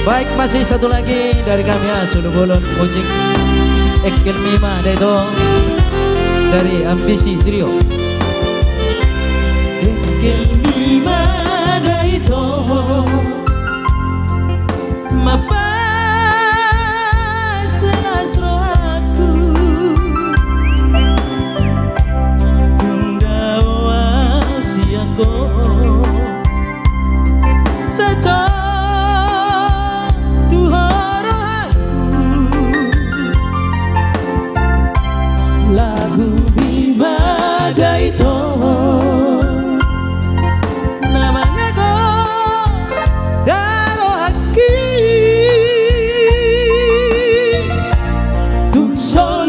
Baik, masih satu lagi dari kami ya, Sulu Bolon Musik Ekel Mima Dedo dari Ambisi Trio. Ekel Mima Dedo Mapa selasro aku Tunda wasiako Sato lagu Bima Daito namanya go daro aki tu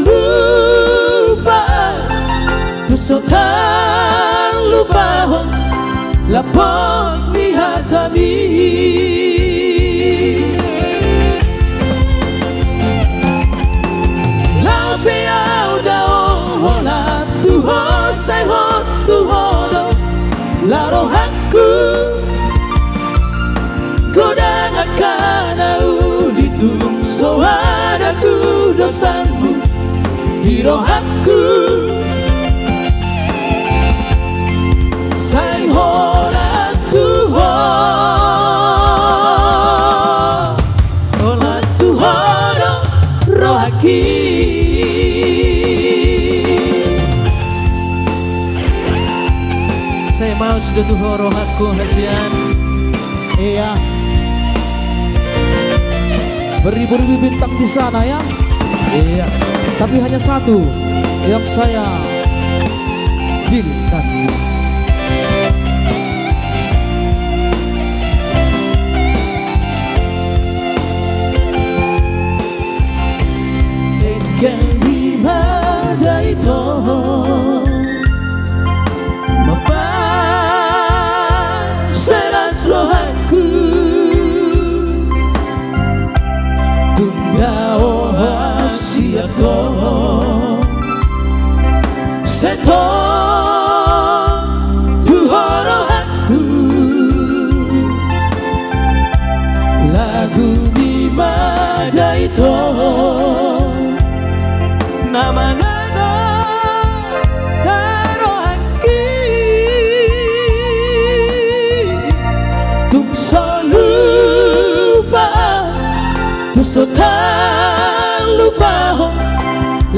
lupa tu tan lupa lapon ni hatami sai hot tu hodo laro hakku godang akan ulitum soada tu dosanmu hiro hakku sai hola tu hola tu hodo rohaki. Saya mau sudah tuh roh aku hasian. Iya. Beribu-ribu bintang di sana ya. Iya. Tapi hanya satu yang saya pilihkan. Ekel Bima Daito siako seto tuhoro aku lagu Bima Daito namanya go daro aki tung solupa tu sotan lupa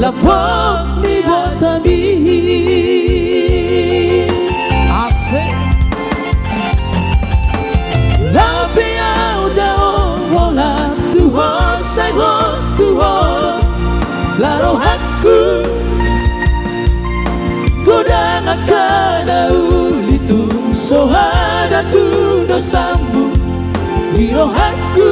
lapok ni watami asik lapi au dao hola tu hosai hot tu holo laro hakku godang akan ulitum sohada tu dosamu hiro hakku